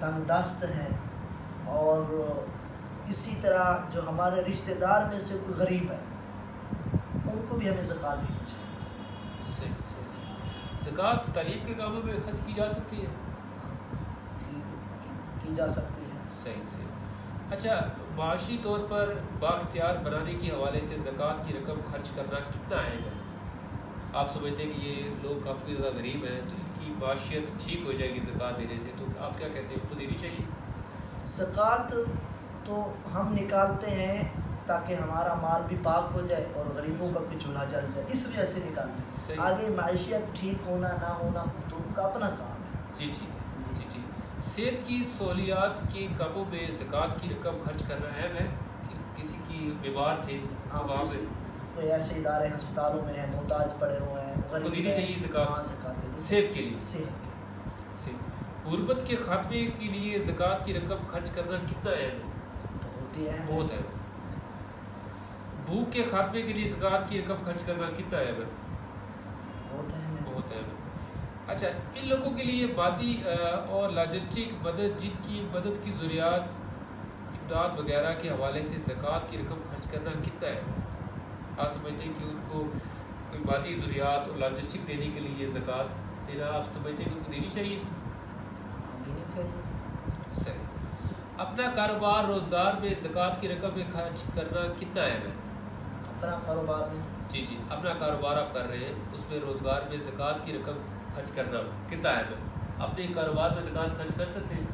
تنگ دست ہیں، اور اسی طرح جو ہمارے رشتہ دار میں سے کوئی غریب ہے ان کو بھی ہمیں زکوٰۃ دینی چاہیے۔ صحیح۔ زکوٰۃ تعلیم کے کاموں میں خرچ کی جا سکتی ہے؟ کی جا سکتی ہے۔ صحیح۔ اچھا، معاشی طور پر بااختیار بنانے کے حوالے سے زکوٰۃ کی رقم خرچ کرنا کتنا اہم ہے؟ آپ سمجھتے ہیں کہ یہ لوگ کافی زیادہ غریب ہیں تو ان کی معاشیت ٹھیک ہو جائے گی زکوٰۃ دینے سے، تو آپ کیا کہتے ہیں، ان کو دینی چاہیے؟ زکوٰۃ تو ہم نکالتے ہیں تاکہ ہمارا مال بھی پاک ہو جائے اور غریبوں کا کچھ چولہا جل جائے، اس وجہ سے نکالتے ہیں۔ آگے معیشت ٹھیک ہونا نہ ہونا تو ان کا اپنا کام ہے۔ جی ٹھیک ہے۔ صحت کی سہولیات کے کاموں میں زکوٰۃ کی رقم خرچ کرنا اہم ہے؟ کسی کی بیمار تھے تو وہاں پہ کوئی ایسے ادارے ہسپتالوں میں ہیں، محتاج پڑے ہوئے ہیں، غریب دینی چاہیے زکوٰۃ صحت کے لیے۔ صحت غربت کے خاتمے کے لیے زکوٰۃ کی رقم خرچ کرنا کتنا اہم ہے؟ بہت اہم۔ بھوک کے خاتمے کے لیے زکوٰۃ کی رقم خرچ کرنا کتنا اہم ہے؟ بہت اہم ہے۔ اچھا، ان لوگوں کے لیے مادی اور لاجسٹک مدد، جن کی مدد کی ضروریات، امداد وغیرہ کے حوالے سے زکوٰۃ کی رقم خرچ کرنا کتنا ہے؟ آپ سمجھتے ہیں کہ ان کو کوئی مادی ضروریات اور لاجسٹک دینے کے لیے زکوٰۃ دینا آپ سمجھتے ہیں کہ ان کو دینی چاہیے؟ صحیح۔ اپنا کاروبار روزگار میں زکوٰۃ کی رقم میں خرچ کرنا کتنا اہم ہے؟ اپنا کاروبار میں جی اپنا کاروبار آپ کر رہے ہیں، اس میں روزگار میں زکوٰۃ کی رقم خرچ کرنا کتنا اہم ہے؟ اپنے کاروبار میں زکوٰۃ خرچ کر سکتے ہیں؟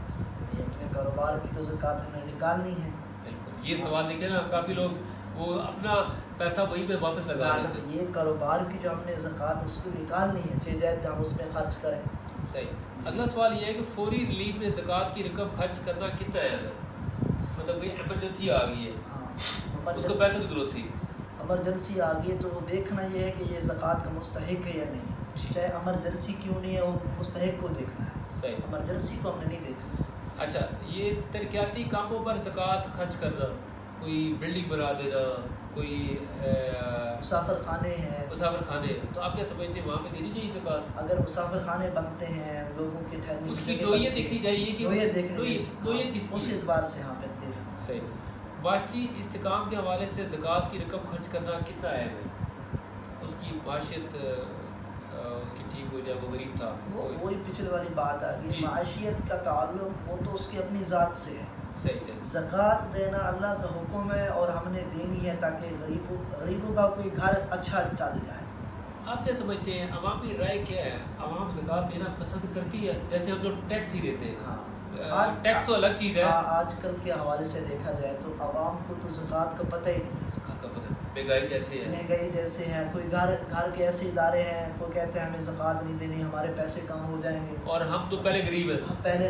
اپنے کاروبار کی تو زکوٰۃ ہمیں نکالنی ہے۔ بالکل، یہ سوال دیکھیں نا، کافی لوگ وہ اپنا پیسہ وہی پہ واپس لگا لیتے ہیں۔ یہ کاروبار کی جو ہم نے زکوٰۃ اس کو نکالنی ہے، چاہے ہم اس میں خرچ کریں۔ صحیح۔ اگلا سوال یہ ہے کہ فوری ریلیف میں زکوٰۃ کی رقم خرچ کرنا کتنا اہم ہے؟ مطلب کوئی ایمرجنسی آ گئی ہے، اس کو پیسے کی ضرورت تھی، ایمرجنسی آ گئی ہے، تو وہ دیکھنا یہ ہے کہ یہ زکوٰۃ کا مستحق ہے یا نہیں، چاہے ایمرجنسی کیوں نہیں ہے، وہ مستحق کو دیکھنا ہے۔ صحیح، ایمرجنسی کو ہم نے نہیں دیکھنا۔ اچھا، یہ ترقیاتی کاموں پر زکوٰۃ خرچ کرنا، کوئی بلڈنگ بنا دینا، کوئی مسافر خانے ہیں، تو آپ کیا سمجھتے ہیں وہاں پہ دینی چاہیے زکوٰۃ؟ اگر مسافر خانے بنتے ہیں، لوگوں کے ٹھہرنے اس کی نوعیت دیکھنی چاہیے کہ نوعیت کس اس اعتبار سے یہاں پہ دے سکتے۔ صحیح۔ معاشی استحکام کے حوالے سے زکوٰۃ کی رقم خرچ کرنا کتنا اہم ہے؟ اس کی معاشیت اس کی ٹھیک ہو جائے، وہ غریب تھا، وہی پچھلے والی بات آ گئی، معاشیت کا تعلق وہ تو اس کی اپنی ذات سے ہے۔ صحیح۔ زکوٰۃ دینا اللہ کا حکم ہے اور ہم نے دینی ہے تاکہ غریبوں کا کوئی گھر اچھا چل جائے۔ آپ کیا سمجھتے ہیں عوام کی رائے کیا ہے؟ عوام زکوٰۃ دینا پسند کرتی ہے؟ جیسے ہم لوگ ٹیکس ہی دیتے ہیں، ٹیکس تو الگ چیز ہے۔ آج کل کے حوالے سے دیکھا جائے تو عوام کو تو زکوٰۃ کا پتہ ہی نہیں ہے۔ زکوٰۃ کا پتہ، مہنگائی جیسے ہے، کوئی گھر کے ایسے ادارے ہیں، کوئی کہتے ہیں ہمیں زکوٰۃ نہیں دینی، ہمارے پیسے کم ہو جائیں گے، اور ہم تو پہلے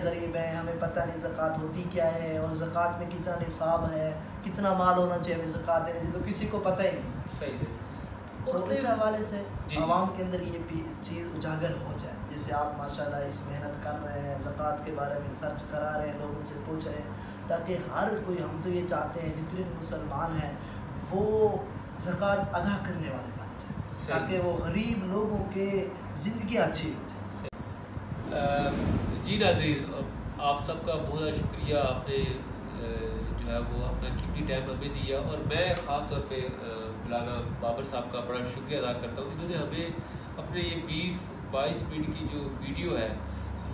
غریب ہیں، ہمیں پتہ نہیں زکوٰۃ ہوتی کیا ہے، اور زکوٰۃ میں کتنا نصاب ہے، کتنا مال ہونا چاہیے ہمیں زکوٰۃ دینے، تو کسی کو پتہ ہی نہیں۔ صحیح۔ تو اس حوالے سے عوام کے اندر یہ چیز اجاگر ہو جائے، جیسے آپ ماشاءاللہ اس محنت کر رہے ہیں، زکوٰۃ کے بارے میں سرچ کرا رہے ہیں، لوگوں سے پوچھ رہے ہیں، تاکہ ہر کوئی، ہم تو یہ چاہتے ہیں جتنے بھی مسلمان ہیں وہ زکوٰۃ ادا کرنے والے بن جائیں، تاکہ وہ غریب لوگوں کے زندگی اچھی ہو جائے۔ جی ناظرین، آپ سب کا بہت بہت شکریہ، آپ نے جو ہے وہ اپنا قیمتی ٹائم ہمیں دیا، اور میں خاص طور پہ مولانا بابر صاحب کا بڑا شکریہ ادا کرتا ہوں، انہوں نے ہمیں اپنے یہ 20-22 منٹ کی جو ویڈیو ہے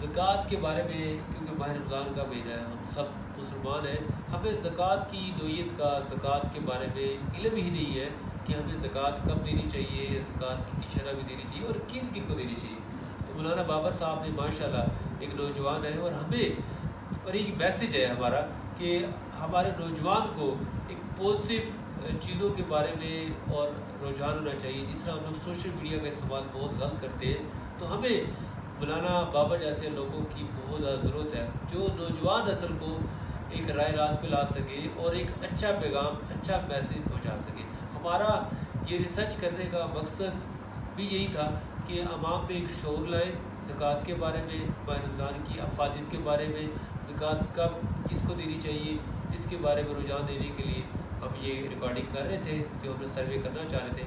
زکوٰۃ کے بارے میں، کیونکہ ماہ رمضان کا مہینہ ہے، ہم سب مسلمان ہیں، ہمیں زکوٰۃ کی نوعیت کا، زکوٰۃ کے بارے میں علم ہی نہیں ہے کہ ہمیں زکوٰۃ کب دینی چاہیے، زکوٰۃ کتنی شرح میں دینی چاہیے اور کن کن کو دینی چاہیے۔ تو مولانا بابر صاحب نے ماشاءاللہ ایک نوجوان ہے، اور ہمیں اور ایک میسیج ہے ہمارا کہ ہمارے نوجوان کو ایک پازیٹیو چیزوں کے بارے میں اور رجحان ہونا چاہیے۔ جس طرح ہم لوگ سوشل میڈیا کا استعمال بہت غلط کرتے ہیں، تو ہمیں مولانا بابر جیسے لوگوں کی بہت زیادہ ضرورت ہے جو نوجوان نسل کو ایک رائے راست پہ لا سکے اور ایک اچھا پیغام، اچھا میسیج پہنچا سکے۔ ہمارا یہ ریسرچ کرنے کا مقصد بھی یہی تھا کہ عوام میں ایک شعور لائیں زکوٰۃ کے بارے میں، ماہ رمضان کی افادیت کے بارے میں، زکوٰۃ کب کس کو دینی چاہیے، اس کے بارے میں رجحان دینے کے لیے ہم یہ ریکارڈنگ کر رہے تھے، جو ہم نے سروے کرنا چاہ رہے تھے۔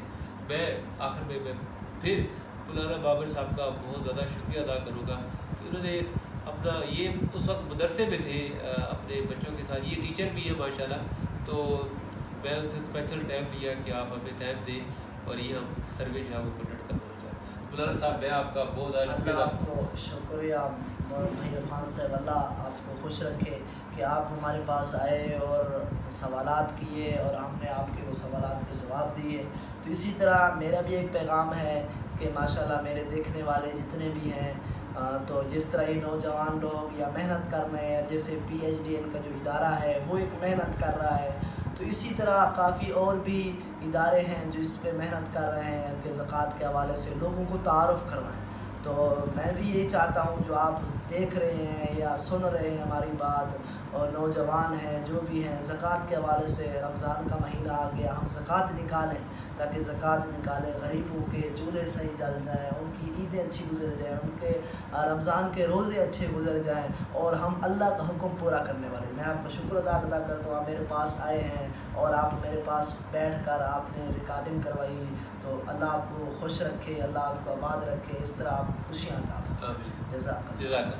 میں آخر میں پھر مولانا بابر صاحب کا بہت زیادہ شکریہ ادا کروں گا کہ انہوں نے اپنا یہ اس وقت مدرسے میں تھے اپنے بچوں کے ساتھ. یہ ٹیچر بھی ہے ماشاءاللہ, تو میں ان سے اسپیشل ٹائم لیا کہ آپ ہمیں ٹائم دیں اور یہ ہم سروے جو ہے وہ کنڈکٹ کروانا چاہتے ہیں. مولانا صاحب میں آپ کا بہت اللہ آپ کو شکریہ بھائی عرفان صاحب, اللہ آپ کو خوش رکھے کہ آپ ہمارے پاس آئے اور سوالات کیے اور ہم نے آپ کے وہ سوالات کے جواب دیے. تو اسی طرح میرا بھی ایک پیغام ہے کہ ماشاءاللہ میرے دیکھنے والے جتنے بھی ہیں تو جس طرح یہ نوجوان لوگ یا محنت کر رہے ہیں, جیسے PhD ان کا جو ادارہ ہے وہ ایک محنت کر رہا ہے, تو اسی طرح کافی اور بھی ادارے ہیں جو اس پہ محنت کر رہے ہیں کہ زکوٰۃ کے حوالے سے لوگوں کو تعارف کروائیں. تو میں بھی یہی چاہتا ہوں جو آپ دیکھ رہے ہیں یا سن رہے ہیں ہماری بات, اور نوجوان ہیں جو بھی ہیں, زکوٰۃ کے حوالے سے رمضان کا مہینہ آ گیا, ہم زکوٰۃ نکالیں تاکہ زکوٰۃ نکالیں, غریبوں کے چولہے صحیح جل جائیں, ان کی عیدیں اچھی گزر جائیں, ان کے رمضان کے روزے اچھے گزر جائیں, اور ہم اللہ کا حکم پورا کرنے والے. میں آپ کا شکر ادا کرتا ہوں, آپ میرے پاس آئے ہیں اور آپ میرے پاس بیٹھ کر آپ نے ریکارڈنگ کروائی, تو اللہ آپ کو خوش رکھے, اللہ آپ کو آباد رکھے, اس طرح آپ خوشیاں عطا فرمائے. جزاک اللہ.